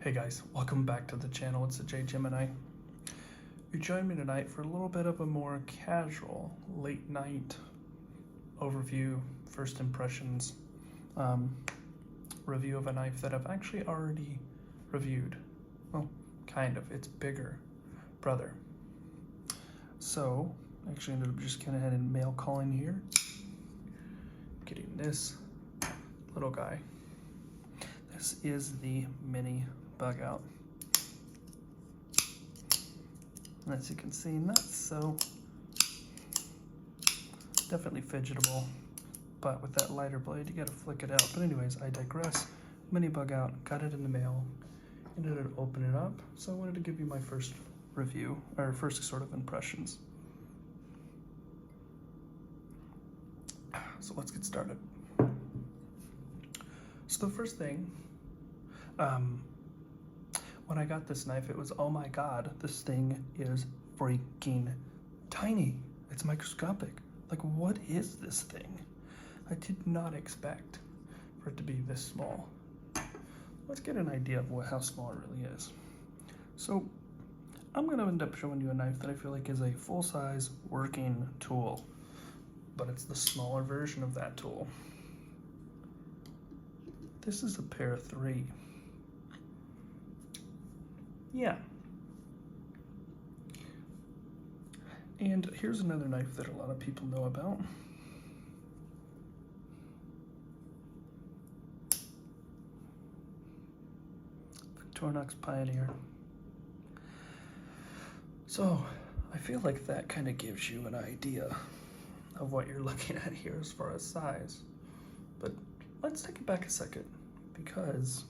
Hey guys, welcome back to the channel. It's the J Gemini. You joined me tonight for a little bit of a more casual late night overview, first impressions, review of a knife that I've actually already reviewed. Well, kind of. It's bigger brother. So, actually ended up just kind of heading mail calling here, getting this little guy. This is the mini Bugout. And as you can see, not so definitely fidgetable, but with that lighter blade, you gotta flick it out. But anyways, I digress. Mini Bugout, got it in the mail, ended up opening it up. So I wanted to give you my first review, or first sort of impressions. So let's get started. So the first thing, when I got this knife, it was, oh my God, this thing is freaking tiny. It's microscopic. Like, what is this thing? I did not expect for it to be this small. Let's get an idea of how small it really is. So I'm gonna end up showing you a knife that I feel like is a full-size working tool, but it's the smaller version of that tool. This is a pair 3. Yeah. And here's another knife that a lot of people know about. Victorinox Pioneer. So I feel like that kind of gives you an idea of what you're looking at here as far as size. But let's take it back a second, because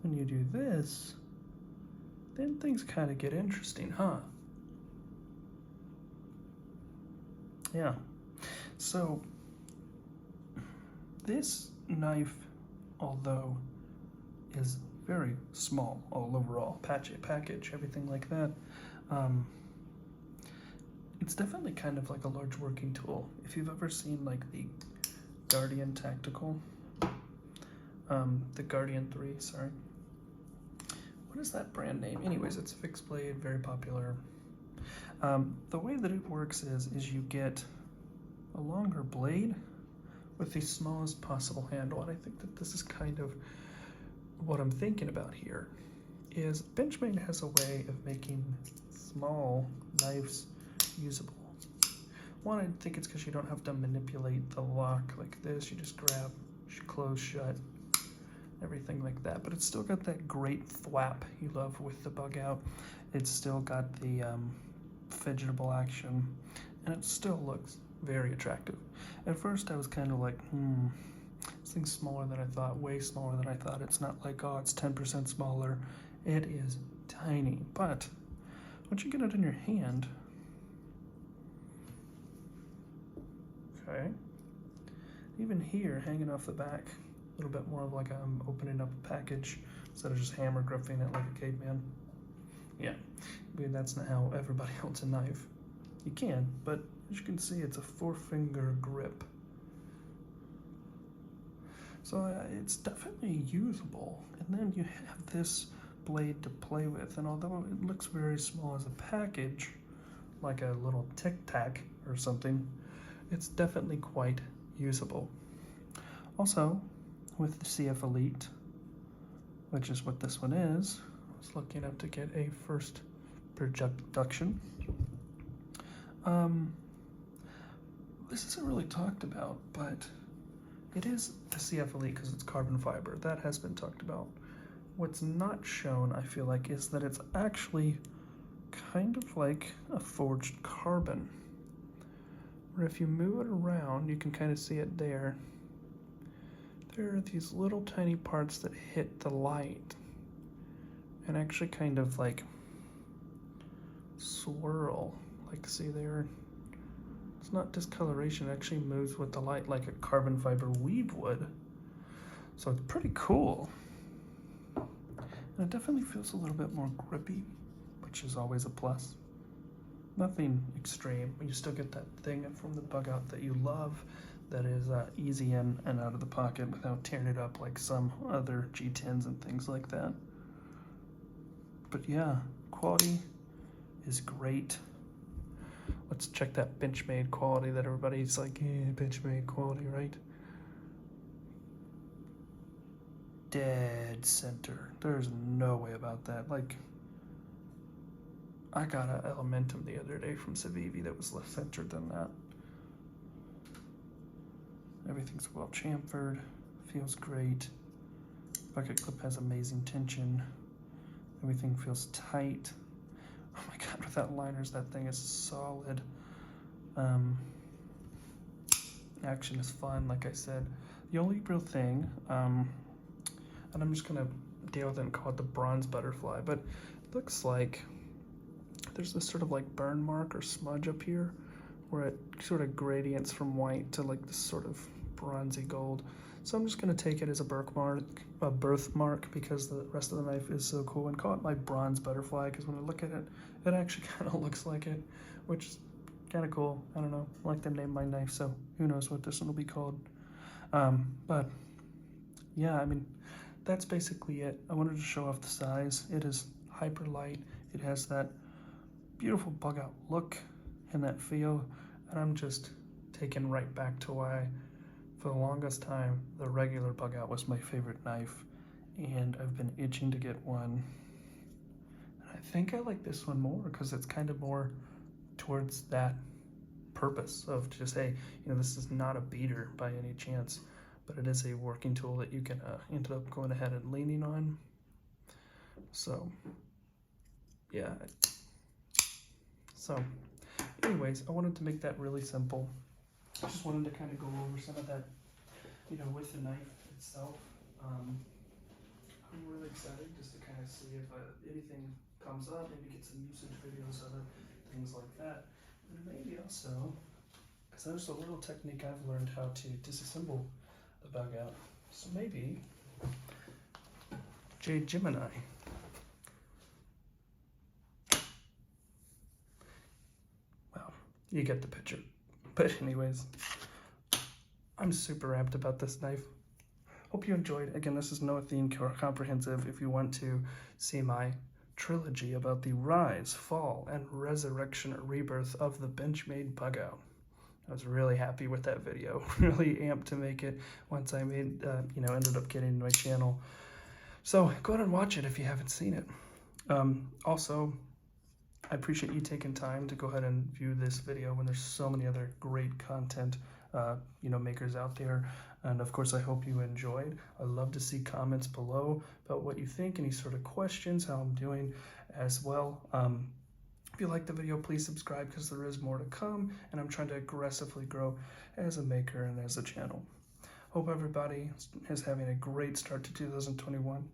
when you do this, then things kind of get interesting, huh? Yeah. So this knife, although is very small all overall, package, everything like that, it's definitely kind of like a large working tool. If you've ever seen like the Guardian Tactical, the Guardian 3, sorry. What is that brand name? Anyways, it's a fixed blade, very popular. The way that it works is you get a longer blade with the smallest possible handle. And I think that this is kind of what I'm thinking about here, is Benchmade has a way of making small knives usable. One, I think it's because you don't have to manipulate the lock like this. You just grab, close, shut, everything like that. But it's still got that great thwap you love with the Bugout. It's still got the fidgetable action, and it still looks very attractive. At first I was kind of like, this thing's smaller than I thought, way smaller than I thought. It's not like, oh, it's 10% smaller. It is tiny. But once you get it in your hand, okay, even here, hanging off the back, a little bit more of like I'm opening up a package instead of just hammer gripping it like a caveman. Yeah, I mean, that's not how everybody holds a knife. You can, but as you can see, it's a 4-finger grip. So it's definitely usable. And then you have this blade to play with, and although it looks very small as a package, like a little Tic Tac or something, it's definitely quite usable. Also, with the CF Elite, which is what this one is, I was looking up to get a first production. This isn't really talked about, but it is the CF Elite because it's carbon fiber. That has been talked about. What's not shown, I feel like, is that it's actually kind of like a forged carbon, where if you move it around, you can kind of see it there. There are these little tiny parts that hit the light and actually kind of like swirl. Like, see there? It's not discoloration, it actually moves with the light like a carbon fiber weave would. So it's pretty cool. And it definitely feels a little bit more grippy, which is always a plus. Nothing extreme, but you still get that thing from the Bugout that you love, that is easy in and out of the pocket without tearing it up like some other G10s and things like that. But yeah, quality is great. Let's check that Benchmade quality that everybody's like, yeah, Benchmade quality, right? Dead center. There's no way about that. Like, I got an Elementum the other day from Civivi that was less centered than that. Everything's well chamfered, feels great. Bucket clip has amazing tension. Everything feels tight. Oh my God, without liners, that thing is solid. Action is fun, like I said. The only real thing, and I'm just gonna deal with it and call it the bronze butterfly, but it looks like there's this sort of like burn mark or smudge up here where it sort of gradients from white to like this sort of bronzy gold. So I'm just gonna take it as a birthmark because the rest of the knife is so cool, and call it my bronze butterfly because when I look at it, it actually kind of looks like it, which is kind of cool. I don't know, I like to name my knife, so who knows what this one will be called. But yeah, I mean, that's basically it. I wanted to show off the size. It is hyper light. It has that beautiful Bugout look and that feel, and I'm just taken right back to why for the longest time the regular Bugout was my favorite knife, and I've been itching to get one. And I think I like this one more because it's kind of more towards that purpose of just, hey, you know, this is not a beater by any chance, but it is a working tool that you can end up going ahead and leaning on. So yeah. So anyways, I wanted to make that really simple. I just wanted to kind of go over some of that, you know, with the knife itself. I'm really excited just to kind of see if anything comes up, maybe get some usage videos of it, things like that. And maybe also, because there's a little technique I've learned how to disassemble the Bugout. So maybe Jade Gemini. Well, you get the picture. But anyways, I'm super amped about this knife. Hope you enjoyed. Again, this is no theme comprehensive. If you want to see my trilogy about the rise, fall, and resurrection or rebirth of the Benchmade Bugout. I was really happy with that video. Really amped to make it once I made, ended up getting to my channel. So go ahead and watch it if you haven't seen it. Also, I appreciate you taking time to go ahead and view this video when there's so many other great content makers out there. And of course, I hope you enjoyed. I'd love to see comments below about what you think, any sort of questions, how I'm doing as well. If you like the video, please subscribe because there is more to come, and I'm trying to aggressively grow as a maker and as a channel. Hope everybody is having a great start to 2021.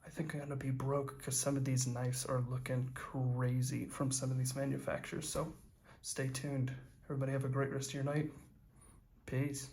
I think I'm gonna be broke because some of these knives are looking crazy from some of these manufacturers. So stay tuned. Everybody have a great rest of your night. Peace.